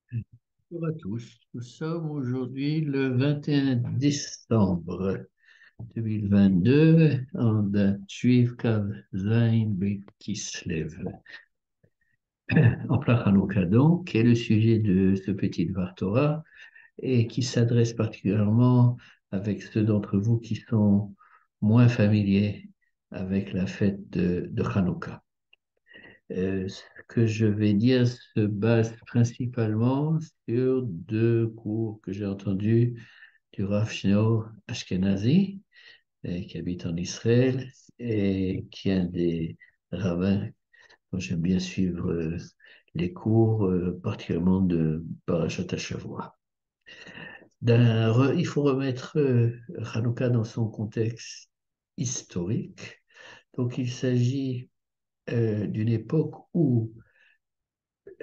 Bonjour à tous. Nous sommes aujourd'hui le 21 décembre 2022 en date juive Kav Zayin Kislev. En plein Hanouka donc, qui est le sujet de ce petit Dvar Torah et qui s'adresse particulièrement avec ceux d'entre vous qui sont moins familiers avec la fête de Hanouka. Ce que je vais dire se base principalement sur deux cours que j'ai entendus du Rav Shneur Ashkenazi, qui habite en Israël et qui est un des rabbins dont j'aime bien suivre les cours, particulièrement de Parashat Hashavua. Il faut remettre Hanouka dans son contexte historique. Donc il s'agit d'une époque où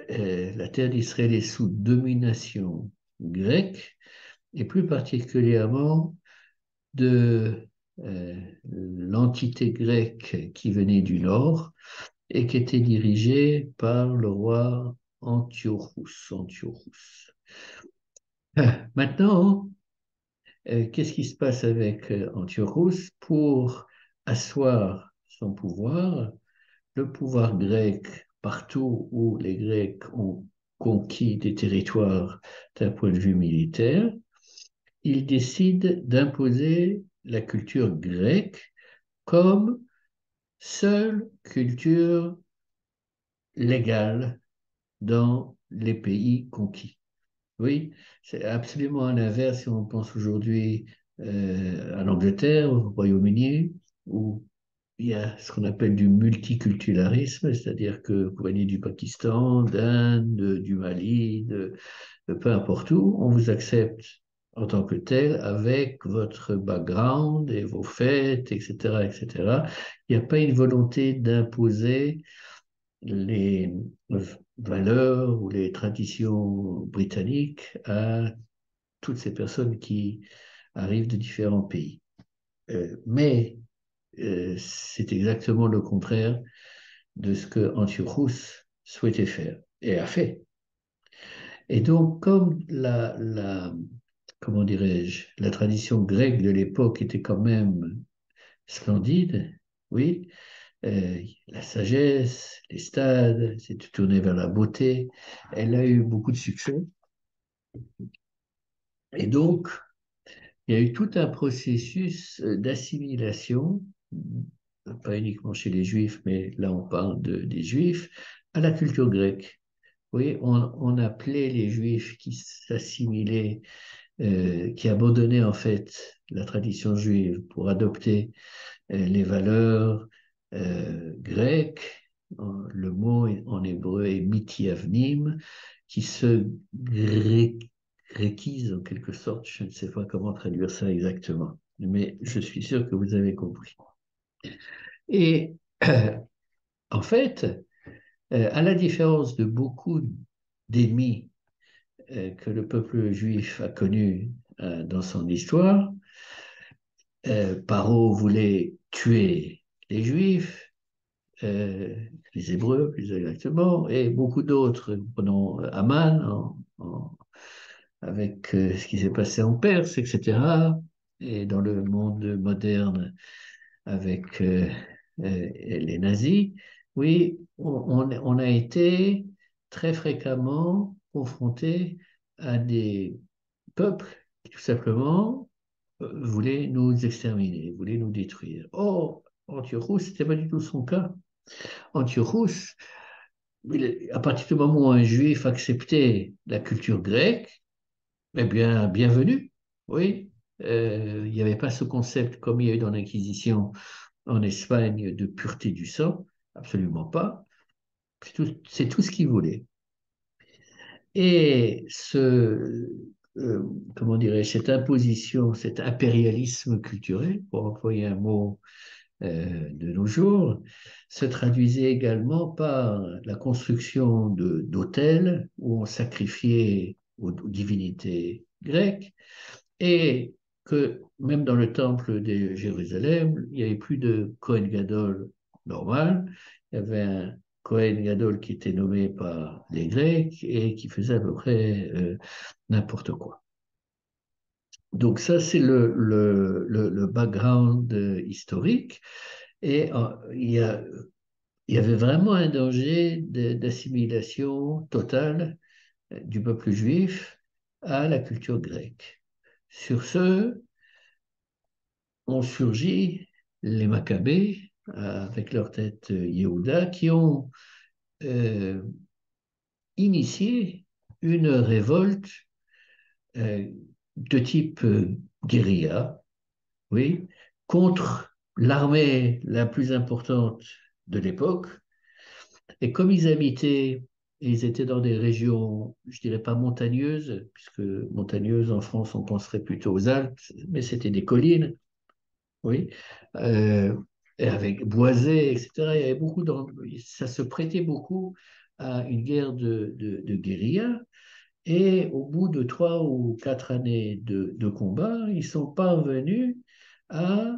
la terre d'Israël est sous domination grecque, et plus particulièrement de l'entité grecque qui venait du nord et qui était dirigée par le roi Antiochus. Maintenant, qu'est-ce qui se passe avec Antiochus? Pour asseoir son pouvoir, le pouvoir grec, partout où les Grecs ont conquis des territoires d'un point de vue militaire, il décide d'imposer la culture grecque comme seule culture légale dans les pays conquis. Oui, c'est absolument l'inverse si on pense aujourd'hui à l'Angleterre, au Royaume-Uni, où il y a ce qu'on appelle du multiculturalisme, c'est-à-dire que vous venez du Pakistan, d'Inde, du Mali, de peu importe où, on vous accepte en tant que tel avec votre background et vos fêtes, etc., etc. Il n'y a pas une volonté d'imposer les valeurs ou les traditions britanniques à toutes ces personnes qui arrivent de différents pays. Mais c'est exactement le contraire de ce que Antiochus souhaitait faire et a fait. Et donc, comme comment dirais-je, la tradition grecque de l'époque était quand même splendide, oui, la sagesse, les stades, c'était tourné vers la beauté, elle a eu beaucoup de succès. Et donc, il y a eu tout un processus d'assimilation, pas uniquement chez les Juifs, mais là on parle des Juifs, à la culture grecque. Oui, on appelait les Juifs qui s'assimilaient, qui abandonnaient en fait la tradition juive pour adopter les valeurs grecques. Le mot en hébreu est mitiavnim, qui se gréquise en quelque sorte. Je ne sais pas comment traduire ça exactement, mais je suis sûr que vous avez compris. Et en fait, à la différence de beaucoup d'ennemis que le peuple juif a connus dans son histoire, Paro voulait tuer les Juifs, les Hébreux plus exactement, et beaucoup d'autres. Prenons Aman avec ce qui s'est passé en Perse, etc. Et dans le monde moderne avec les nazis, oui, on a été très fréquemment confronté à des peuples qui tout simplement voulaient nous exterminer, voulaient nous détruire. Or, Antiochus, ce n'était pas du tout son cas. Antiochus, à partir du moment où un juif acceptait la culture grecque, eh bien, bienvenue. Oui, il n'y avait pas ce concept comme il y a eu dans l'Inquisition en Espagne de pureté du sang, absolument pas. C'est tout ce qu'il voulait. Et comment dirais-je, cette imposition, cet impérialisme culturel, pour employer un mot de nos jours, se traduisait également par la construction d'hôtels où on sacrifiait aux divinités grecques et que même dans le temple de Jérusalem, il n'y avait plus de Kohen Gadol normal, il y avait Kohen Gadol qui était nommé par les Grecs et qui faisait à peu près n'importe quoi. Donc ça, c'est le background historique. Et il y avait vraiment un danger d'assimilation totale du peuple juif à la culture grecque. Sur ce, ont surgi les Maccabées, avec leur tête Yehuda, qui ont euh, initié une révolte euh, de type guérilla, oui, contre l'armée la plus importante de l'époque. Et comme ils étaient dans des régions, je dirais pas montagneuses, puisque montagneuses en France, on penserait plutôt aux Alpes, mais c'était des collines, oui, euh, et avec boisés, etc. Il y avait ça se prêtait beaucoup à une guerre de guérilla. Et au bout de 3 ou 4 années de combat, ils sont parvenus à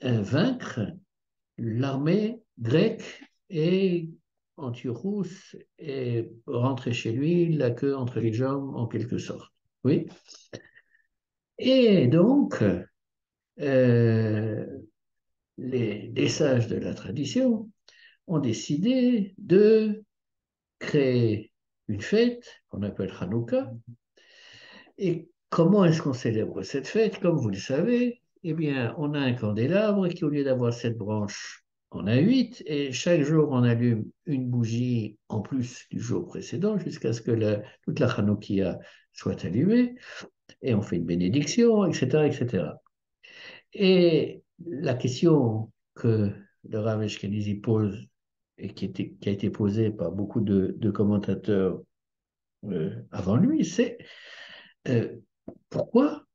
vaincre l'armée grecque et Antiochus est rentré chez lui, la queue entre les jambes en quelque sorte. Oui. Et donc, euh, les sages de la tradition ont décidé de créer une fête qu'on appelle Hanouka. Et comment est-ce qu'on célèbre cette fête? Comme vous le savez, eh bien, on a un candélabre qui, au lieu d'avoir 7 branches, en a 8, et chaque jour, on allume une bougie en plus du jour précédent jusqu'à ce que toute la Hanoukia soit allumée, et on fait une bénédiction, etc., etc. Et la question que le Rav Ashkenazi pose, et qui a été posée par beaucoup de commentateurs avant lui, c'est euh, pourquoi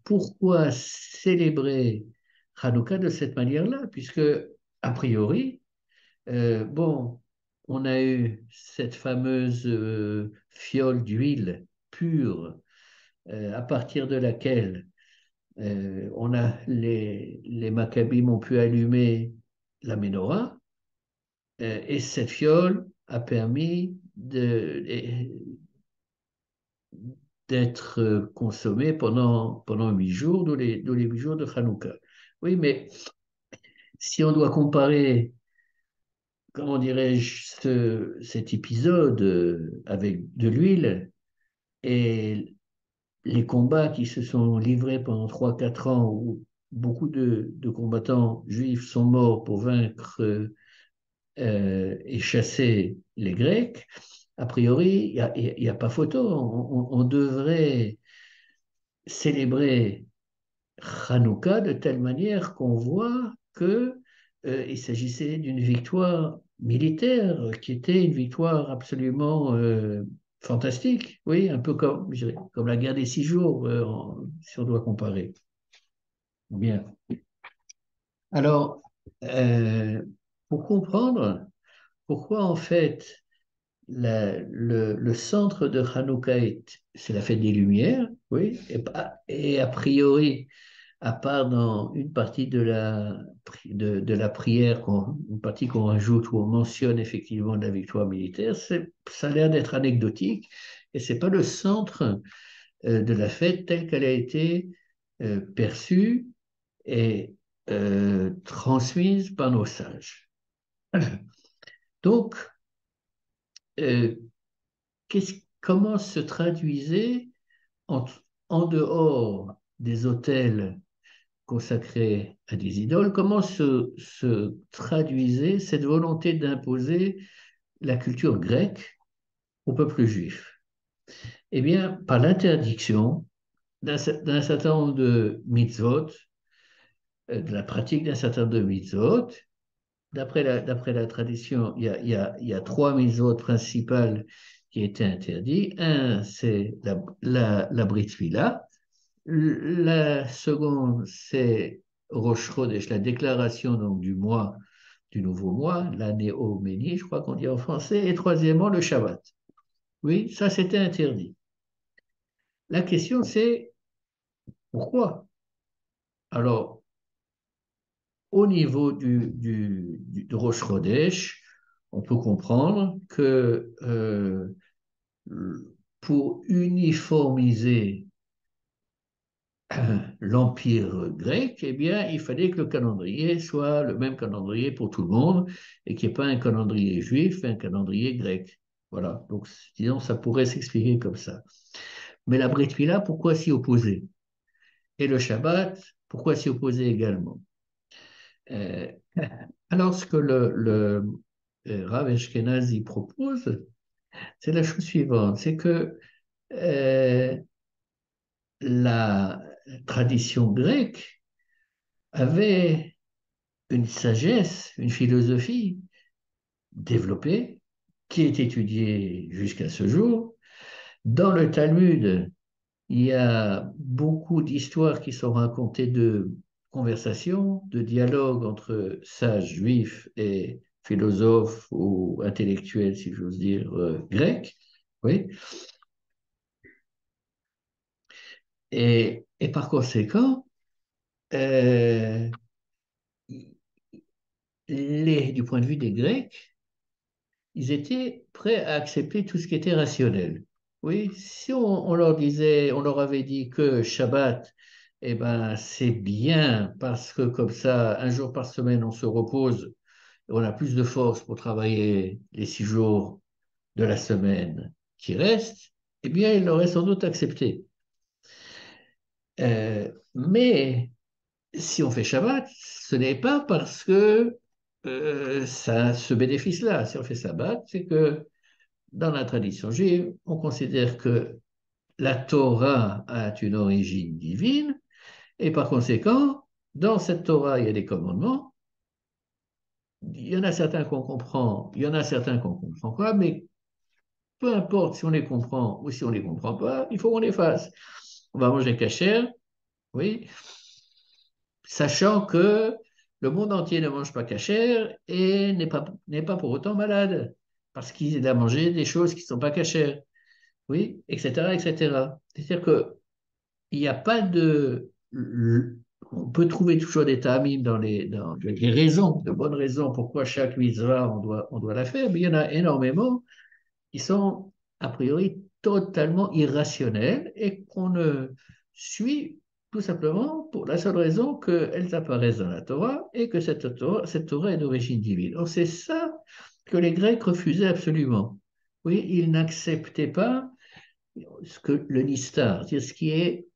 pourquoi célébrer Hanouka de cette manière-là? Puisque, a priori, bon, on a eu cette fameuse fiole d'huile pure à partir de laquelle les Maccabim ont pu allumer la menorah, et cette fiole a permis d'être consommé pendant 8 jours, dont les 8 jours de Hanouka. Oui, mais si on doit comparer, comment dirais-je, cet épisode avec de l'huile et les combats qui se sont livrés pendant 3 4 ans où beaucoup de combattants juifs sont morts pour vaincre et chasser les Grecs, a priori, il y a pas photo. On devrait célébrer Hanouka de telle manière qu'on voit que il s'agissait d'une victoire militaire qui était une victoire absolument fantastique, oui, un peu comme, je dirais, comme la guerre des 6 jours, si on doit comparer. Bien. Alors, euh, pour comprendre pourquoi en fait le centre de Hanouka c'est la fête des Lumières, oui, et a priori à part dans une partie de la prière, une partie qu'on rajoute où on mentionne effectivement la victoire militaire, ça a l'air d'être anecdotique et c'est pas le centre de la fête telle qu'elle a été perçue et transmise par nos sages. Donc, euh, comment se traduisait en, en dehors des hôtels consacrés à des idoles, comment se traduisait cette volonté d'imposer la culture grecque au peuple juif? Eh bien, par l'interdiction d'un certain nombre de mitzvot, de la pratique d'un certain nombre de mitzvot. D'après la tradition, il y a 3 mitzvot principales qui étaient interdits. Un, c'est la Brit Mila. La seconde, c'est Rosh Chodesh, la déclaration donc du mois, du nouveau mois, la Néoménie, je crois qu'on dit en français. Et troisièmement, le Shabbat. Oui, ça c'était interdit. La question c'est pourquoi? Alors, au niveau de Rosh Chodesh, on peut comprendre que pour uniformiser l'Empire grec, eh bien, il fallait que le calendrier soit le même calendrier pour tout le monde et qu'il n'y ait pas un calendrier juif et un calendrier grec. Voilà, donc disons, ça pourrait s'expliquer comme ça. Mais la Brit Mila, pourquoi s'y opposer? Et le Shabbat, pourquoi s'y opposer également? Euh, alors, ce que le Rav Ashkenazi propose, c'est la chose suivante, c'est que euh, la tradition grecque avait une sagesse, une philosophie développée qui est étudiée jusqu'à ce jour. Dans le Talmud, il y a beaucoup d'histoires qui sont racontées de conversations, de dialogues entre sages juifs et philosophes ou intellectuels, si j'ose dire, grecs. Oui. Et par conséquent, euh, du point de vue des Grecs, ils étaient prêts à accepter tout ce qui était rationnel. Oui, si on leur disait, on leur avait dit que Shabbat, eh ben, c'est bien parce que comme ça, un jour par semaine, on se repose et on a plus de force pour travailler les 6 jours de la semaine qui restent, eh bien, ils l'auraient sans doute accepté. Mais si on fait Shabbat, ce n'est pas parce que ça a ce bénéfice-là. Si on fait Shabbat, c'est que dans la tradition juive, on considère que la Torah a une origine divine et par conséquent, dans cette Torah, il y a des commandements. Il y en a certains qu'on comprend, il y en a certains qu'on ne comprend pas, mais peu importe si on les comprend ou si on ne les comprend pas, il faut qu'on les fasse. On va manger cachère, oui, sachant que le monde entier ne mange pas cachère et n'est pas pour autant malade, parce qu'il a mangé des choses qui ne sont pas cachères, oui, etc., etc. C'est-à-dire qu'il n'y a pas de... On peut trouver toujours des tamim dans les raisons, de bonnes raisons pourquoi chaque mitzvah on doit la faire, mais il y en a énormément qui sont a priori totalement irrationnelles et qu'on ne suit tout simplement pour la seule raison qu'elles apparaissent dans la Torah et que cette Torah est d'origine divine. Or, c'est ça que les Grecs refusaient absolument. Oui, ils n'acceptaient pas ce que le nistar, c'est-à-dire ce qui est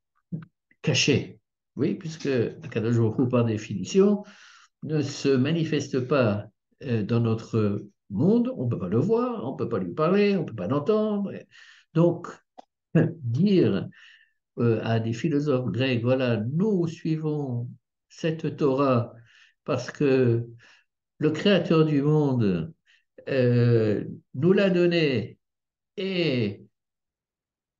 caché. Oui, puisque Kadosh Baruch Hu, par définition, ne se manifeste pas dans notre monde, on ne peut pas le voir, on ne peut pas lui parler, on ne peut pas l'entendre. Donc, dire à des philosophes grecs, voilà, nous suivons cette Torah parce que le Créateur du monde nous l'a donnée et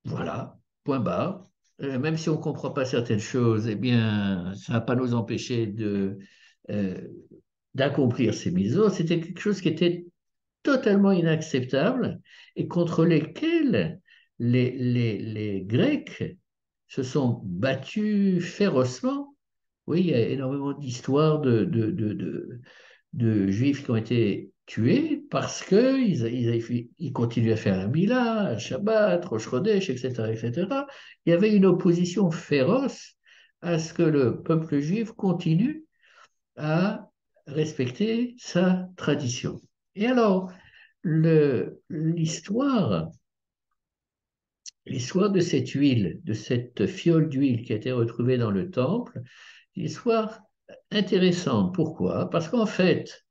voilà, point barre. Même si on ne comprend pas certaines choses, eh bien, ça ne va pas nous empêcher euh, d'accomplir ces mitzvot. C'était quelque chose qui était totalement inacceptable et contre lesquels les Grecs se sont battus férocement. Oui, il y a énormément d'histoires de Juifs qui ont été tués parce qu'ils continuaient à faire la Mila, le Shabbat, Rosh Chodesh, etc., etc. Il y avait une opposition féroce à ce que le peuple juif continue à respecter sa tradition. Et alors, l'histoire l'histoire de cette huile, de cette fiole d'huile qui a été retrouvée dans le temple, une histoire intéressante. Pourquoi? Parce qu'en fait,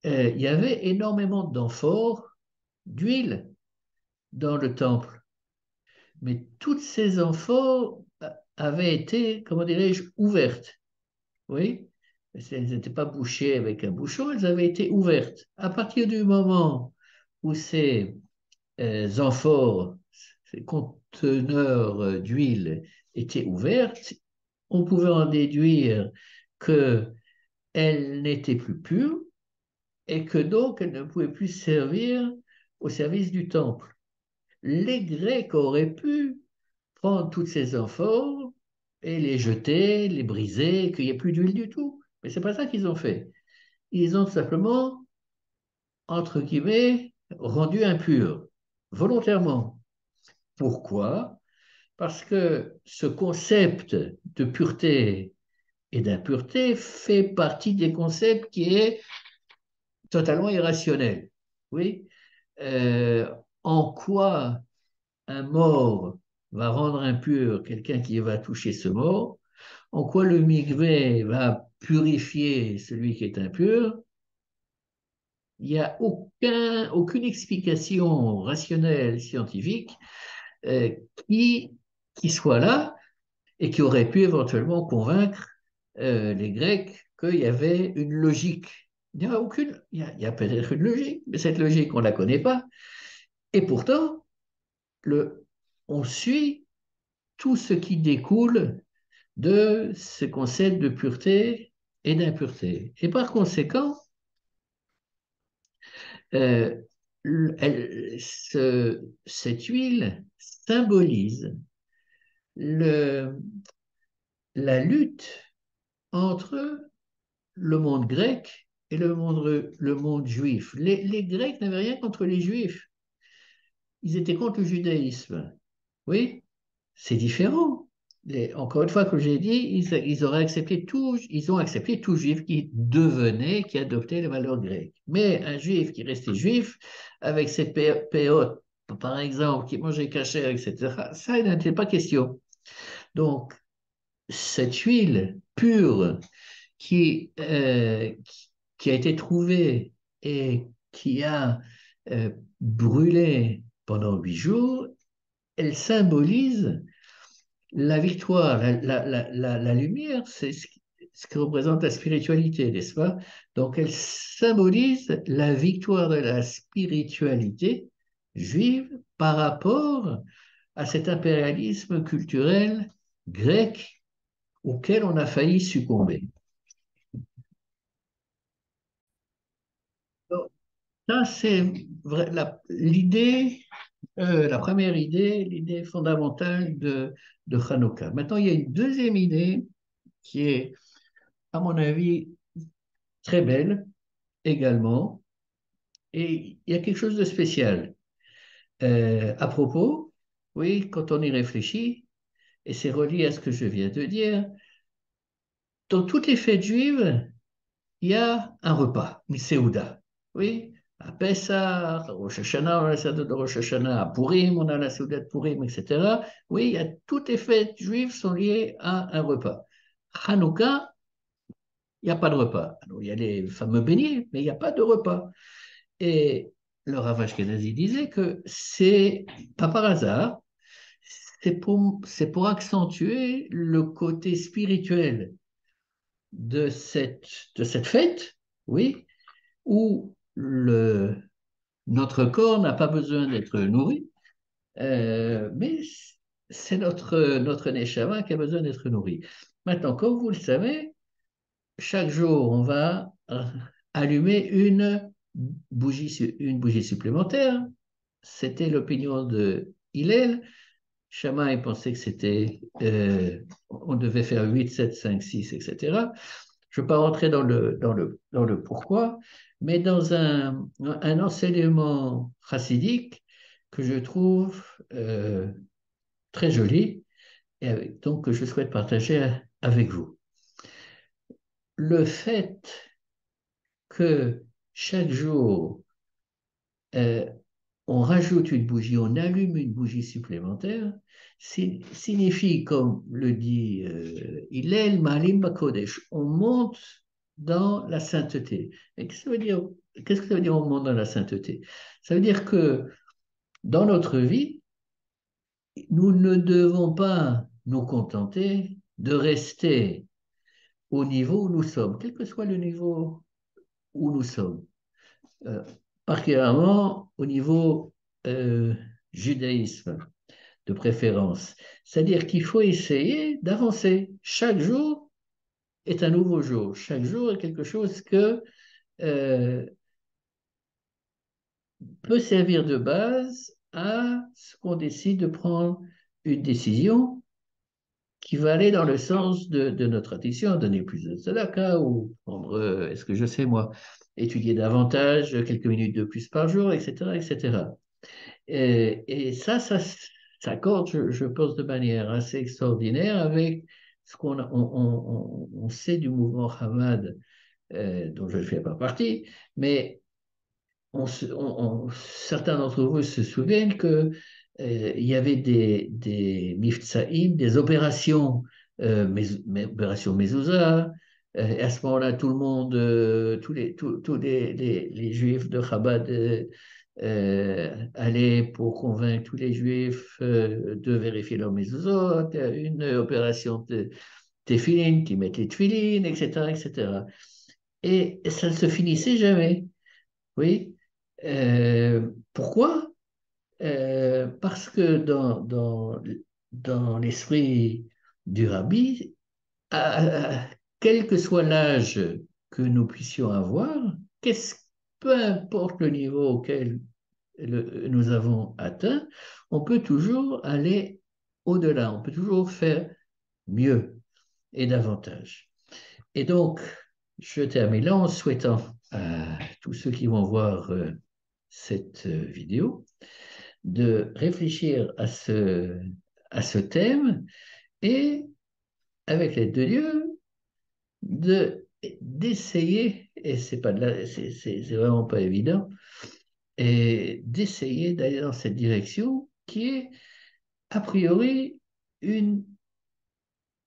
il y avait énormément d'amphores d'huile dans le temple. Mais toutes ces amphores avaient été, comment dirais-je, ouvertes. Oui? Elles n'étaient pas bouchées avec un bouchon, elles avaient été ouvertes. À partir du moment où ces amphores, ces conteneurs d'huile étaient ouvertes, on pouvait en déduire qu'elles n'étaient plus pures et que donc elles ne pouvaient plus servir au service du temple. Les Grecs auraient pu prendre toutes ces amphores et les jeter, les briser, qu'il n'y ait plus d'huile du tout. Mais c'est pas ça qu'ils ont fait. Ils ont simplement, entre guillemets, rendu impur, volontairement. Pourquoi? Parce que ce concept de pureté et d'impureté fait partie des concepts qui est totalement irrationnel. Oui? Euh, En quoi un mort va rendre impur quelqu'un qui va toucher ce mort? En quoi le mikvé va purifier celui qui est impur? Il n'y a aucune explication rationnelle, scientifique, euh, qui, qui soit là et qui aurait pu éventuellement convaincre les Grecs qu'il y avait une logique. Il n'y a aucune, il y a peut-être une logique, mais cette logique, on ne la connaît pas. Et pourtant, on suit tout ce qui découle de ce concept de pureté et d'impureté. Et par conséquent, euh, cette huile symbolise le, la lutte entre le monde grec et le monde juif. Les Grecs n'avaient rien contre les Juifs. Ils étaient contre le judaïsme. Oui, c'est différent. Encore une fois, comme j'ai dit, ils ont accepté tout juif qui devenait, qui adoptait les valeurs grecques. Mais un juif qui restait juif, avec ses péotes, par exemple, qui mangeait cachère, etc., ça, il n'était pas question. Donc, cette huile pure qui a été trouvée et qui a euh, brûlé pendant 8 jours, elle symbolise la victoire, la lumière, c'est ce que représente la spiritualité, n'est-ce pas? Donc elle symbolise la victoire de la spiritualité juive par rapport à cet impérialisme culturel grec auquel on a failli succomber. Donc, ça, c'est l'idée, la première idée, l'idée fondamentale de Hanouka. Maintenant, il y a une deuxième idée qui est, à mon avis, très belle également, et il y a quelque chose de spécial. À propos, oui, quand on y réfléchit, et c'est relié à ce que je viens de dire, dans toutes les fêtes juives, il y a un repas, une séouda. Oui, à Pessah, à Rosh Hashanah, on a la séouda de Rosh Hashanah, à Purim, on a la séouda de Purim, etc. Oui, toutes les fêtes juives sont liées à un repas. Hanouka, il n'y a pas de repas. Alors, il y a les fameux beignets, mais il n'y a pas de repas. Et le Rav Ashkenazi disait que c'est pas par hasard, c'est pour accentuer le côté spirituel de cette fête, oui, où notre corps n'a pas besoin d'être nourri, mais c'est notre neshama qui a besoin d'être nourri. Maintenant, comme vous le savez, chaque jour, on va allumer une bougie supplémentaire. C'était l'opinion de Hillel. Shammai pensait que on devait faire 8, 7, 5, 6, etc. Je ne vais pas rentrer dans le pourquoi, mais dans un enseignement chassidique que je trouve très joli et donc que je souhaite partager avec vous. Le fait que chaque jour, euh, on rajoute une bougie, on allume une bougie supplémentaire, signifie, comme le dit Hillel, Malim Bakodesh, on monte dans la sainteté. Et qu'est-ce que ça veut dire on monte dans la sainteté? Ça veut dire que dans notre vie, nous ne devons pas nous contenter de rester au niveau où nous sommes, quel que soit le niveau où nous sommes. Euh, Particulièrement au niveau euh, judaïsme de préférence. C'est-à-dire qu'il faut essayer d'avancer. Chaque jour est un nouveau jour. Chaque jour est quelque chose que euh, peut servir de base à ce qu'on décide de prendre une décision qui va aller dans le sens de notre tradition, donner plus de sadaka ou prendre, est-ce que je sais moi, étudier davantage, quelques minutes de plus par jour, etc., etc. Et ça s'accorde, je pense, de manière assez extraordinaire avec ce on sait du mouvement Hamad, dont je ne fais pas partie, mais certains d'entre vous se souviennent que il y avait des miftsaïm, des opérations, opérations Mezouza. Et à ce moment-là, tout le monde, tous les juifs de Chabad allaient pour convaincre tous les juifs de vérifier leur mezuzot. Une opération de tefilin qui mettent les tefilin, etc., etc. Et ça ne se finissait jamais. Oui. Pourquoi? Parce que dans l'esprit du rabbi, quel que soit l'âge que nous puissions avoir, peu importe le niveau auquel nous avons atteint, on peut toujours aller au-delà, on peut toujours faire mieux et davantage. Et donc, je termine là en souhaitant à tous ceux qui vont voir cette vidéo de réfléchir à ce thème et, avec l'aide de Dieu, d'essayer, et c'est pas de c'est vraiment pas évident, et d'essayer d'aller dans cette direction qui est a priori une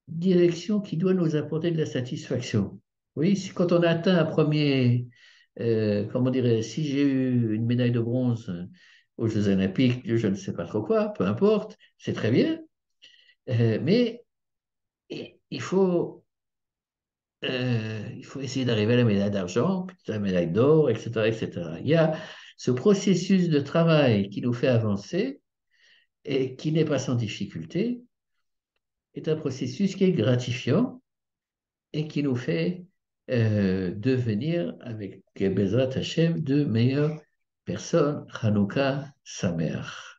direction qui doit nous apporter de la satisfaction. Oui, quand on atteint un premier, comment dirais, si j'ai eu une médaille de bronze aux Jeux Olympiques, je ne sais pas trop quoi, peu importe, c'est très bien, mais il faut essayer d'arriver à la médaille d'argent, puis la médaille d'or, etc., etc. Il y a ce processus de travail qui nous fait avancer et qui n'est pas sans difficulté, est un processus qui est gratifiant et qui nous fait devenir, avec Bezrat Hashem, de meilleures personnes. Hanouka, sa mère.